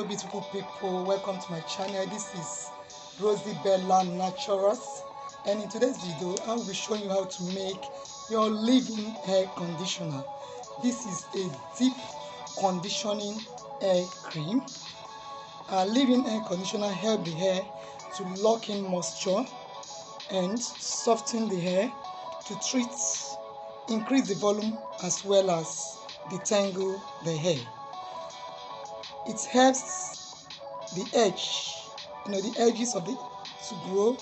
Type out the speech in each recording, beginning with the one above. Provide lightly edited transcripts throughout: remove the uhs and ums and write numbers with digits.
Hello beautiful people, welcome to my channel. This is Rosie Bella Naturals, and in today's video I will be showing you how to make your leave-in hair conditioner. This is a deep conditioning hair cream. Leave-in hair conditioner helps the hair to lock in moisture and soften the hair, to treat, increase the volume as well as detangle the hair. It helps the edge, the edges of the to grow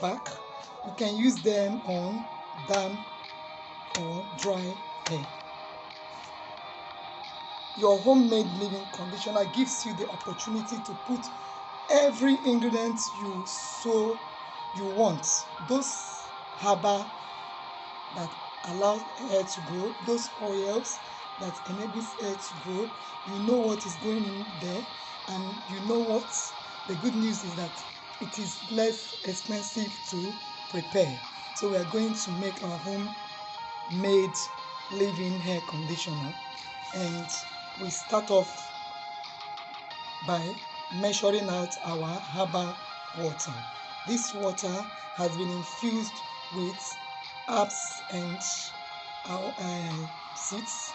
back. You can use them on damp or dry hair. Your homemade leave-in conditioner gives you the opportunity to put every ingredient you want. Those herbal that allow hair to grow, those oils that enables hair to grow. You know what is going in there, and you know what the good news is, that it is less expensive to prepare. So we are going to make our homemade leave-in hair conditioner, and we start off by measuring out our herbal water. This water has been infused with herbs and seeds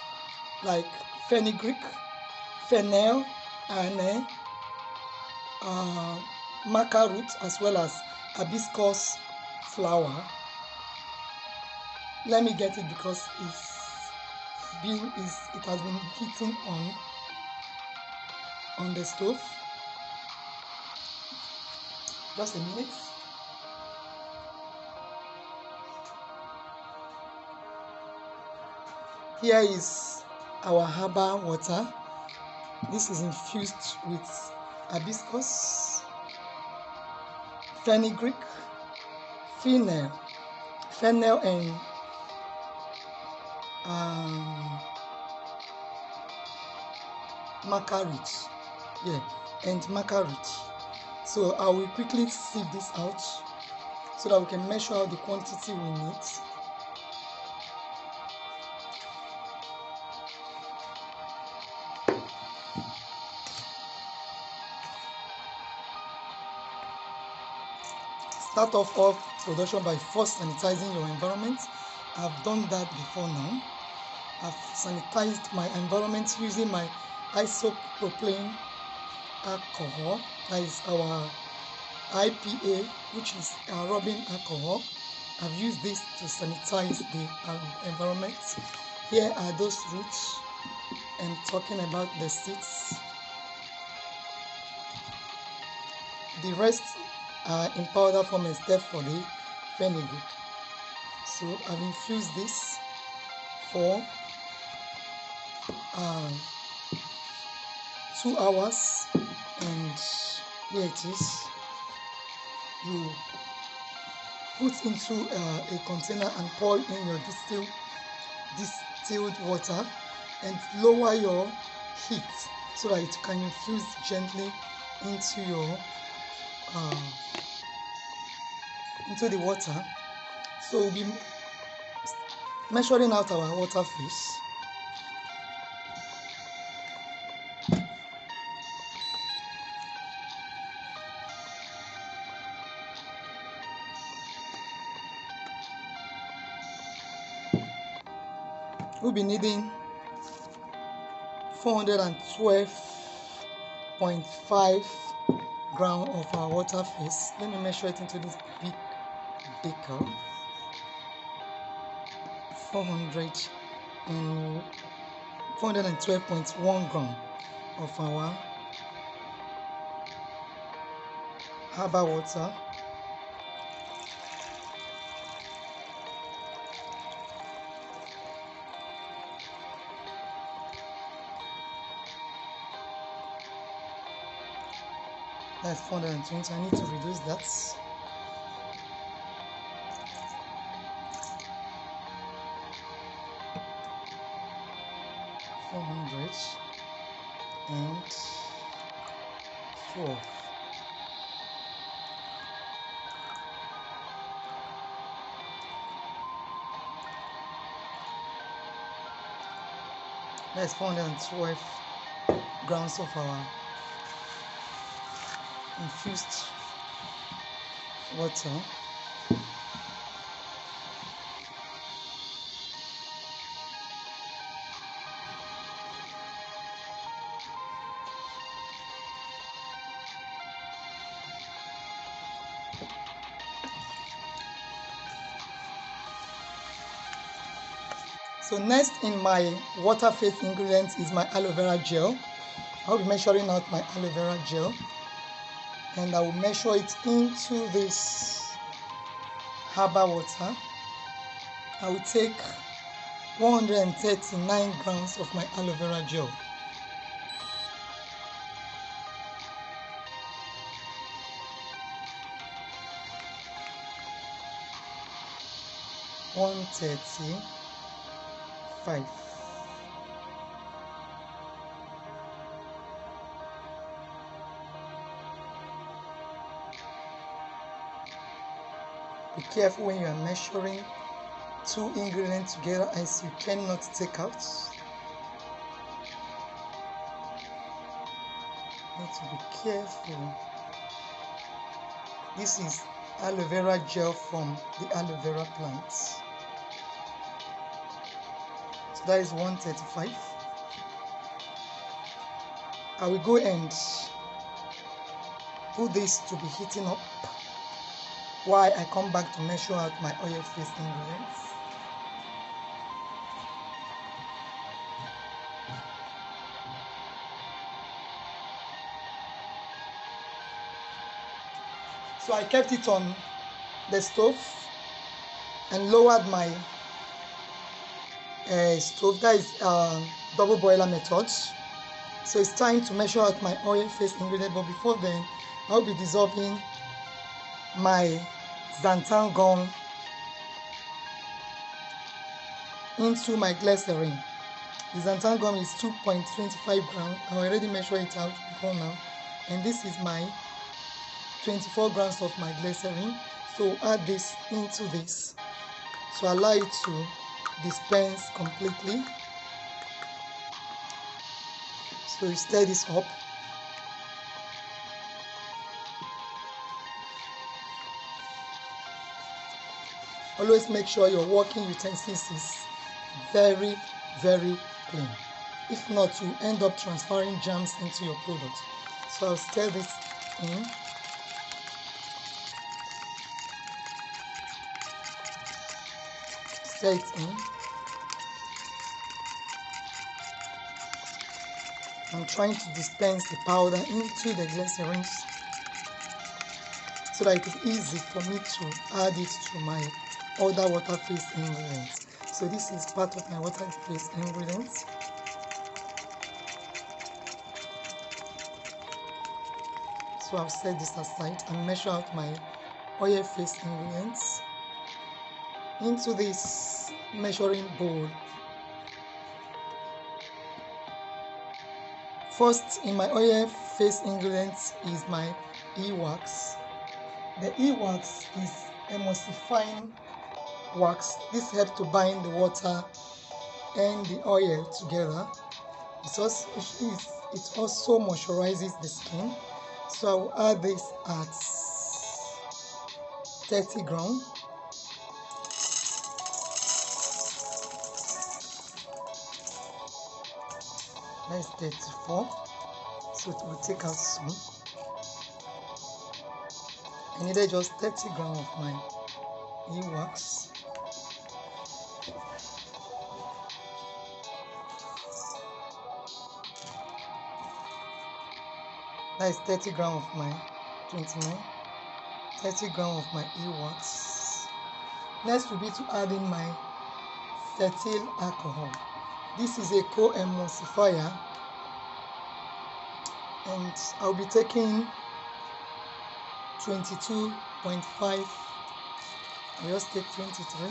like fenugreek, fennel, and maca root, as well as hibiscus flower. Let me get it because it has been heating on the stove. Just a minute. Here is our herbal water. This is infused with hibiscus, fenugreek, fennel, and maca root. And maca root. So I will quickly sieve this out so that we can measure out the quantity we need. Start off production by first sanitizing your environment. I've done that before now. I've sanitized my environment using my isopropylene alcohol. That is our IPA, which is a rubbing alcohol. I've used this to sanitize the environment. Here are those roots. I'm talking about the seeds. The rest are in powder form except for the fenugreek. So I've infused this for 2 hours, and here it is. You put into a container and pour in your distilled water, and lower your heat so that it can infuse gently into the water. So we'll be measuring out our water fish. We'll be needing 412.5 grams of our water phase. Let me measure it into this big beaker. 412.1 grams of our herbal water. That's 420. I need to reduce that. 412. That's 412 grams of our infused water. So next in my water phase ingredients is my aloe vera gel. I'll be measuring out my aloe vera gel, and I will measure it into this herbal water. I will take 139 grams of my aloe vera gel. One 35. Be careful when you are measuring two ingredients together, as you cannot take out. You need to be careful. This is aloe vera gel from the aloe vera plant. So that is 135. I will go and put this to be heating up while I come back to measure out my oil phase ingredients. So I kept it on the stove and lowered my stove. That is double boiler method. So it's time to measure out my oil phase ingredient, but before then I'll be dissolving my xanthan gum into my glycerin. The xanthan gum is 2.25 grams. I already measured it out before now, and this is my 24 grams of my glycerin. So add this into this to allow it to dispense completely. So you stir this up. Always make sure your working utensils is very, very clean. If not, you end up transferring germs into your product. So I'll stir this in. Stir it in. I'm trying to dispense the powder into the glycerin so that it is easy for me to add it to my other water phase ingredients. So this is part of my water phase ingredients. So I've set this aside and measure out my oil phase ingredients into this measuring bowl. First in my oil phase ingredients is my e-wax. The e-wax is emulsifying wax. This helps to bind the water and the oil together. It also moisturizes the skin. So I will add this at 30 grams. That's 34. So it will take out soon. I needed just 30 grams of my e-wax. That is 30 grams of my 29. 30 grams of my e-wax. Next will be to add in my cetyl alcohol. This is a co-emulsifier, and I'll be taking 22.5. I'll just take 23.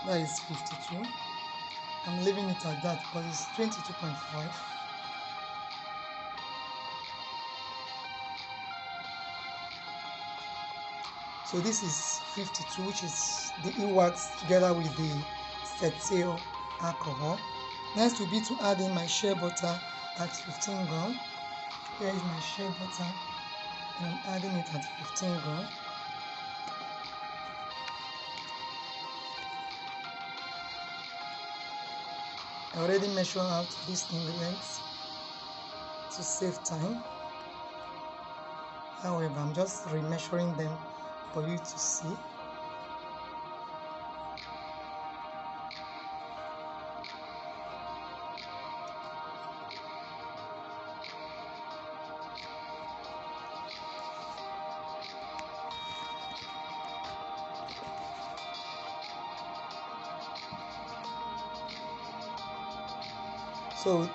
That is 52. I'm leaving it at that because it's 22.5. So this is 52, which is the e-wax together with the cetyl alcohol. Next will be to add in my shea butter at 15 gram. Here is my shea butter, and I'm adding it at 15 gram. I already measured out these ingredients to save time. However, I'm just remeasuring them for you to see. So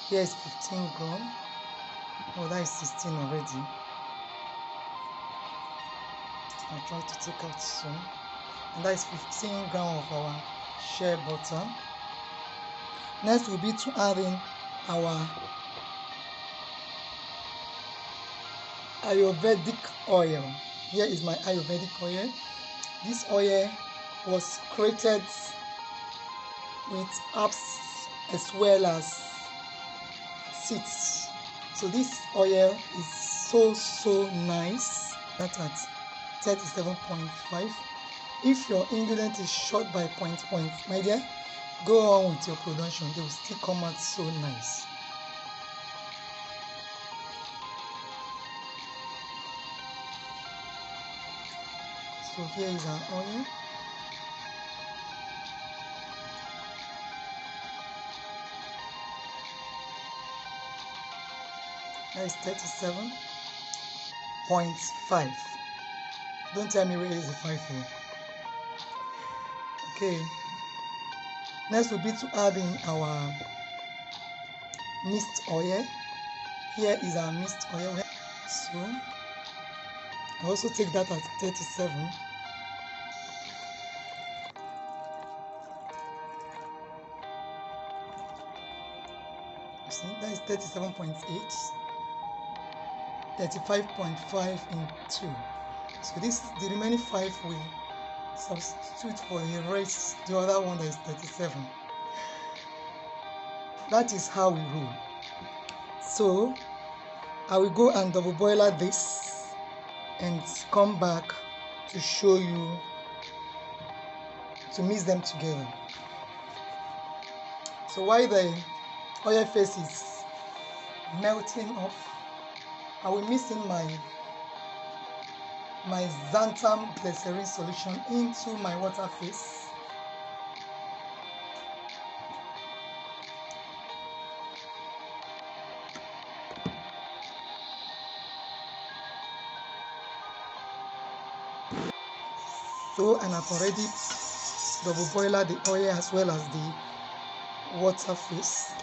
here is 15 gram. Oh, that is 16 already. I'll try to take out some. And that is 15 gram of our shea butter. Next will be to add in our Ayurvedic oil. Here is my Ayurvedic oil. This oil was created with herbs as well as seeds. So this oil is so nice. That's at 37.5. If your ingredient is short by point, my dear, go on with your production. They will still come out so nice. So here is our oil. That is 37.5. Don't tell me where is the 5 here. Okay. Next will be to add in our mist oil. Here is our mist oil. So I also take that at 37. See, that is 37.8. 35.5 in 2. So this, the remaining 5 will substitute for the rest, the other one that is 37. That is how we rule. So I will go and double boiler this and come back to show you, to mix them together. So while the oil phase is melting off, I will mix in my xanthan glycerin solution into my water phase. So, and I've already double boiled the oil as well as the water phase.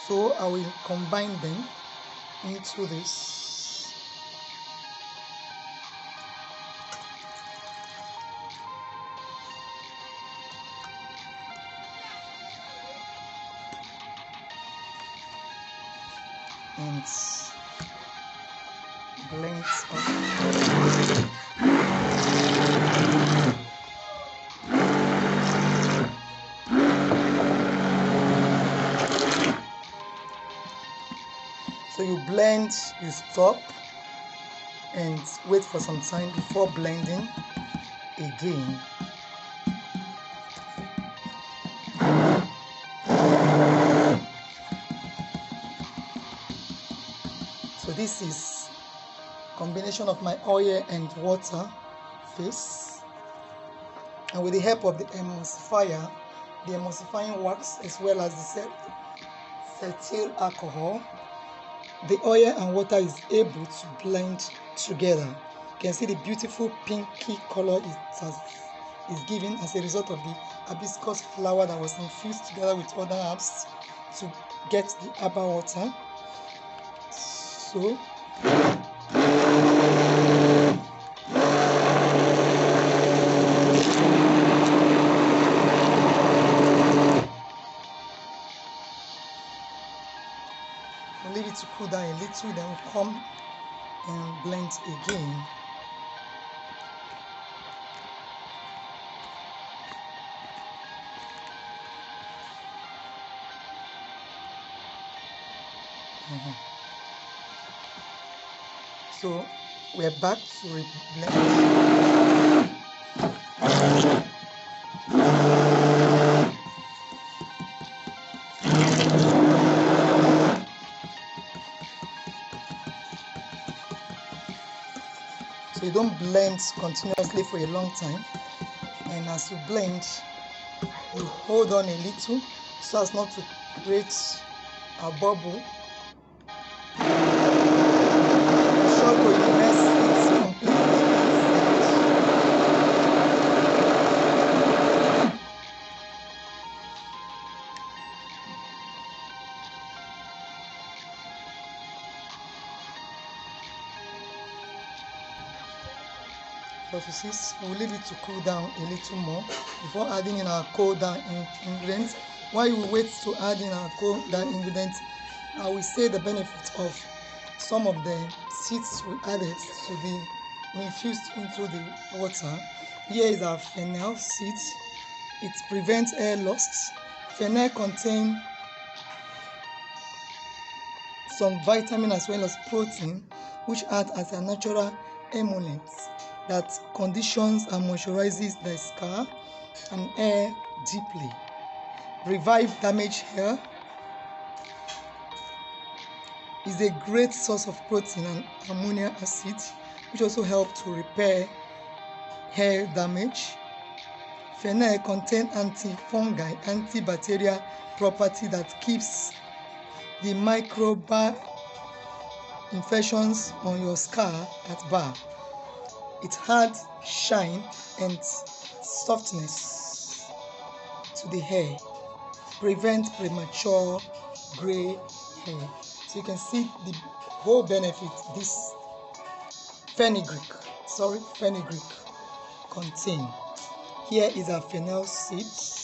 So I will combine them into this. And blend up. So you blend, you stop, and wait for some time before blending again. So this is combination of my oil and water phase, and with the help of the emulsifier, the emulsifying wax as well as the cetyl alcohol, the oil and water is able to blend together. You can see the beautiful pinky color it is given as a result of the hibiscus flower that was infused together with other herbs to get the herbal water. So to cool down a little, then we'll come and blend again. So we're back to blend. So you don't blend continuously for a long time, and as you blend, you hold on a little so as not to create a bubble. Sure to immerse it completely inside. We'll leave it to cool down a little more before adding in our cold down ingredients. While you wait to add in our cold down ingredients, I will say the benefit of some of the seeds we added to be infused into the water. Here is our fennel seeds. It prevents hair loss. Fennel contains some vitamin as well as protein, which act as a natural emollient that conditions and moisturizes the scalp and hair deeply. Revive damaged hair. Is a great source of protein and amino acid, which also help to repair hair damage. Fennel contains antifungal, antibacterial property that keeps the microbial infections on your scalp at bay. It adds shine and softness to the hair, prevent premature gray hair. So you can see the whole benefit this fenugreek contain. Here is our fennel seeds.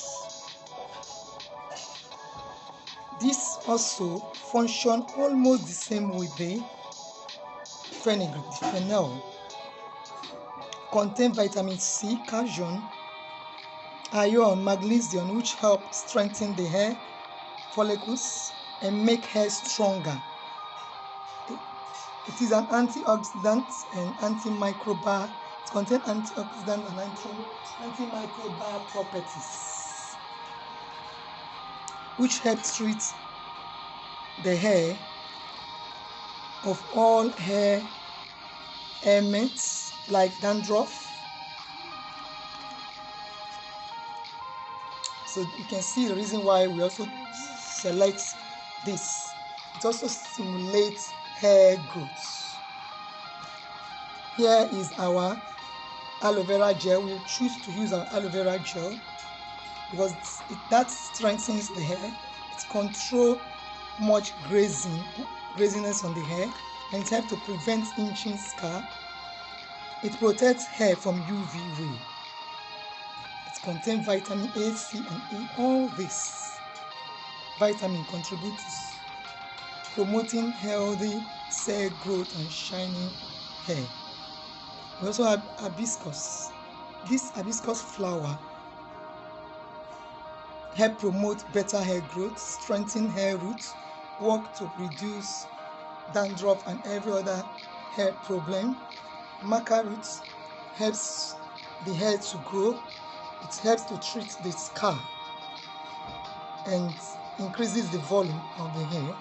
This also function almost the same with the fenugreek. The fennel contain vitamin C, calcium, iron, magnesium, which help strengthen the hair follicles and make hair stronger. It is an antioxidant and antimicrobial. It contains antioxidant and antimicrobial properties, which help treat the hair of all hair ailments like dandruff. So you can see the reason why we also select this. It also stimulates hair growth. Here is our aloe vera gel. We choose to use our aloe vera gel because that strengthens the hair. It controls much graziness on the hair, and it helps to prevent inching scalp. It protects hair from UV ray. It contains vitamin A, C, and E. All this vitamin contributes to promoting healthy cell growth and shiny hair. We also have hibiscus. This hibiscus flower help promote better hair growth, strengthen hair roots, work to reduce dandruff and every other hair problem. Maca roots helps the hair to grow. It helps to treat the scalp and increases the volume of the hair.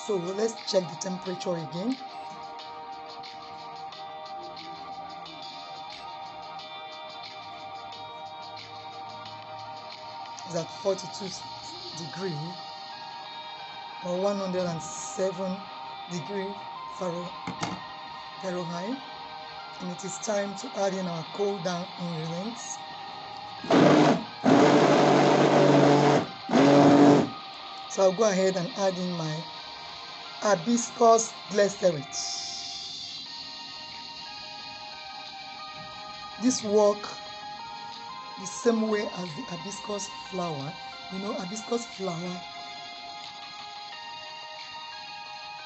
So let's check the temperature again. It's at 42 degrees or 107 degrees Fahrenheit, and it is time to add in our cool down ingredients. So I'll go ahead and add in my hibiscus glycerate. This work the same way as the hibiscus flower. You know, hibiscus flower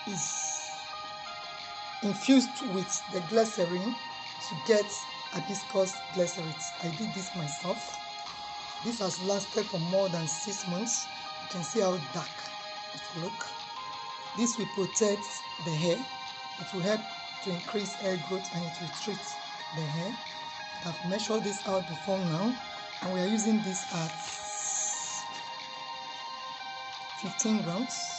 is infused with the glycerin to get hibiscus glycerin. I did this myself. This has lasted for more than 6 months. You can see how dark it looks. This will protect the hair. It will help to increase hair growth and it will treat the hair. I've measured this out before now, and we are using this at 15 grams.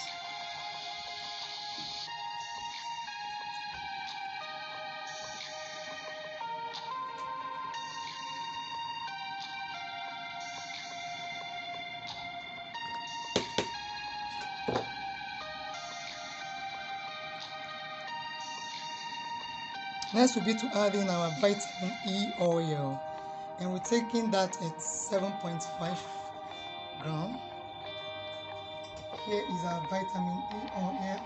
Next will be to add in our vitamin E oil, and we're taking that at 7.5 gram. Here is our vitamin E oil.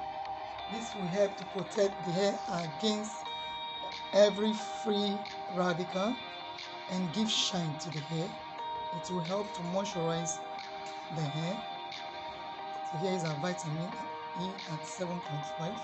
This will help to protect the hair against every free radical and give shine to the hair. It will help to moisturize the hair. So here is our vitamin E at 7.5.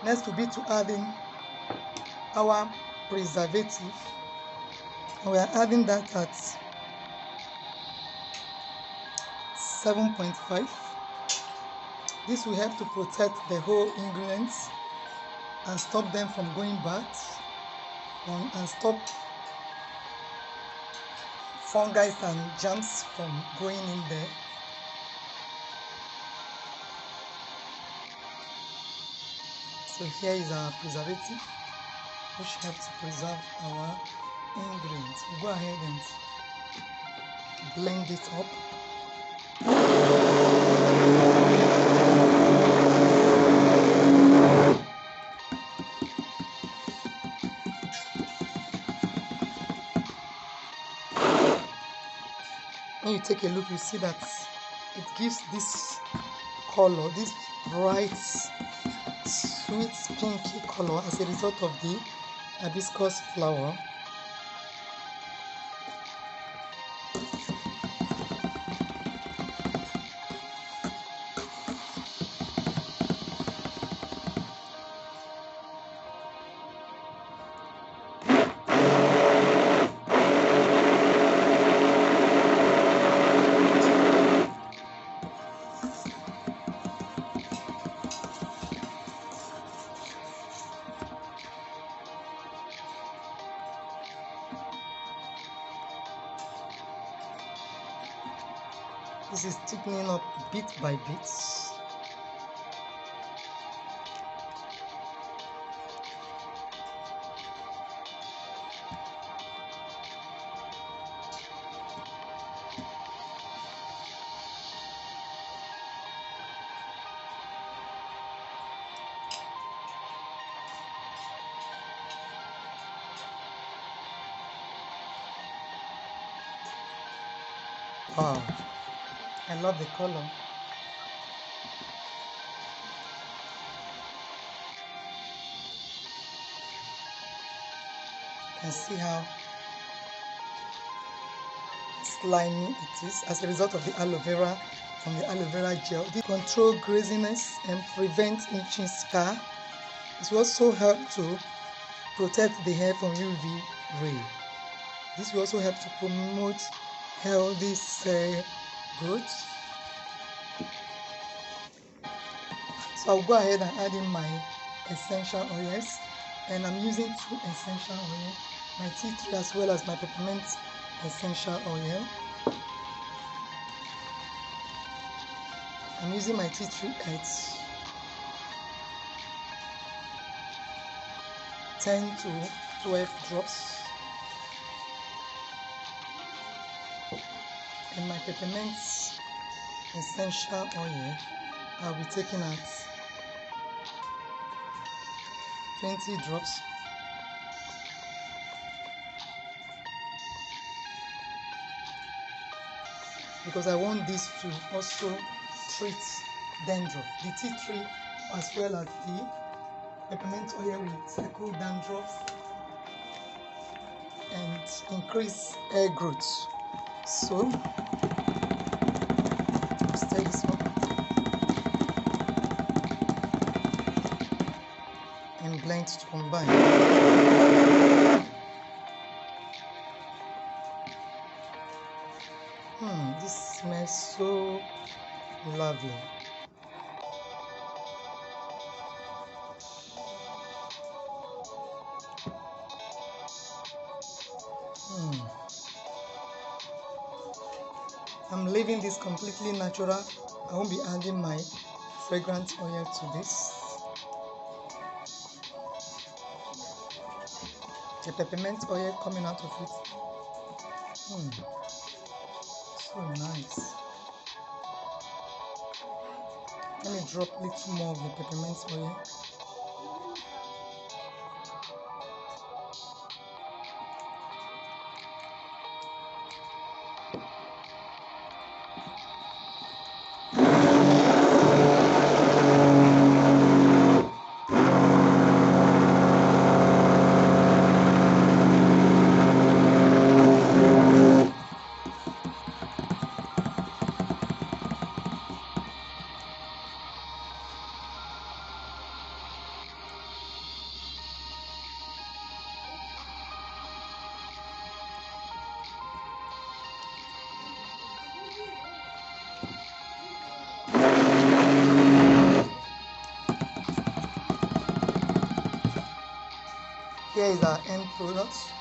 Next will be to add in our preservative. We are adding that at 7.5. This will help to protect the whole ingredients and stop them from going bad and stop fungi and germs from going in there. So here is our preservative, which helps to preserve our ingredients. We go ahead and blend it up. When you take a look, you see that it gives this color, this bright, sweet pinky color as a result of the hibiscus flower. This is thickening up bit by bit. Wow, I love the color. You can see how slimy it is as a result of the aloe vera from the aloe vera gel. This control graziness and prevent itching scar. It will also help to protect the hair from UV ray. This will also help to promote healthy cell growth. So I'll go ahead and add in my essential oils, and I'm using 2 essential oils, my tea tree as well as my peppermint essential oil. I'm using my tea tree at 10 to 12 drops, and my peppermint essential oil I'll be taking at 20 drops. because I want this to also treat dandruff. The tea tree as well as the peppermint oil will tackle dandruff and increase hair growth. So stir this up and blend to combine. This smells so lovely. I'm leaving this completely natural. I won't be adding my fragrant oil to this. The peppermint oil coming out of it. So nice. Let me drop a little more of the peppermint oil. Here is our end product.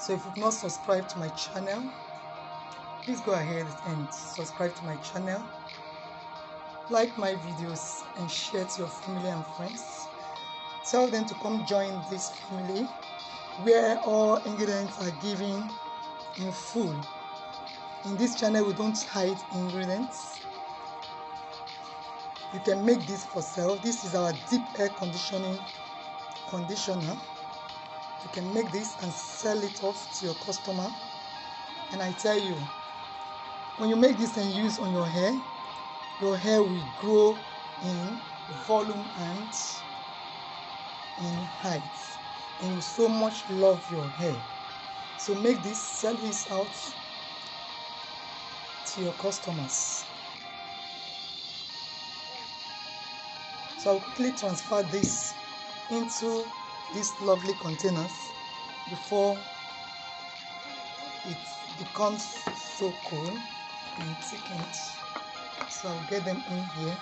So if you've not subscribed to my channel, please go ahead and subscribe to my channel. Like my videos and share to your family and friends. Tell them to come join this family where all ingredients are given in full. In this channel, we don't hide ingredients. You can make this for sale. This is our deep hair conditioner. You can make this and sell it off to your customer. And I tell you, when you make this and use on your hair will grow in volume and in height. And you so much love your hair. So make this, sell this out to your customers. So I'll quickly transfer this into these lovely containers before it becomes so cool and thickened. So I'll get them in here.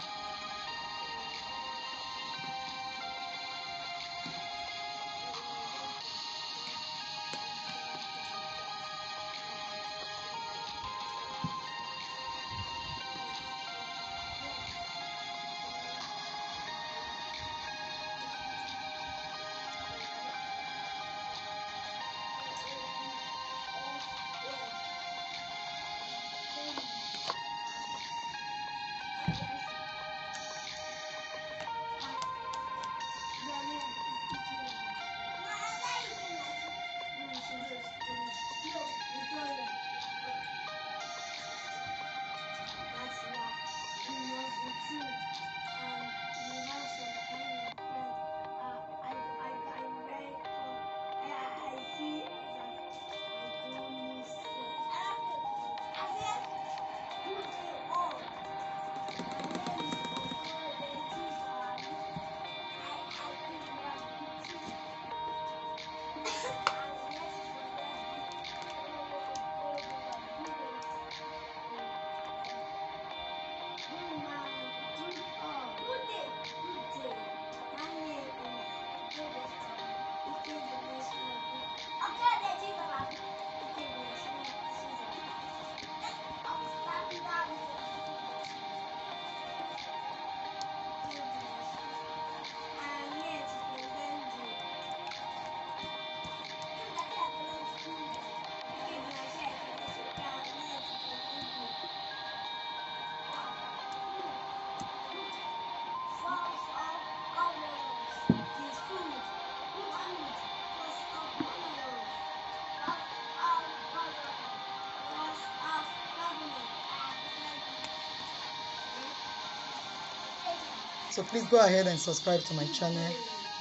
So please go ahead and subscribe to my channel,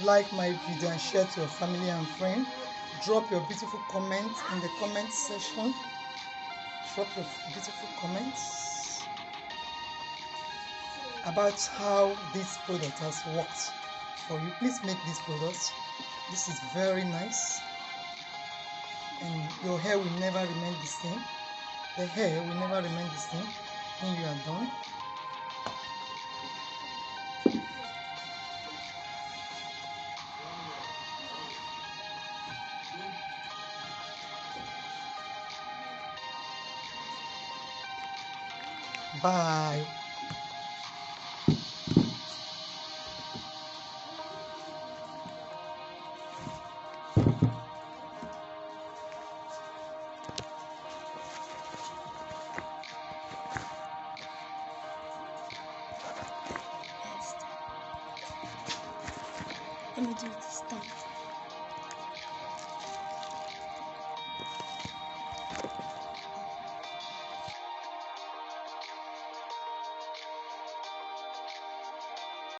like my video and share to your family and friend. Drop your beautiful comments in the comment section. Drop your beautiful comments about how this product has worked for you. Please make this product. This is very nice, and your hair will never remain the same. The hair will never remain the same when you are done. Bye. Let me do this stuff.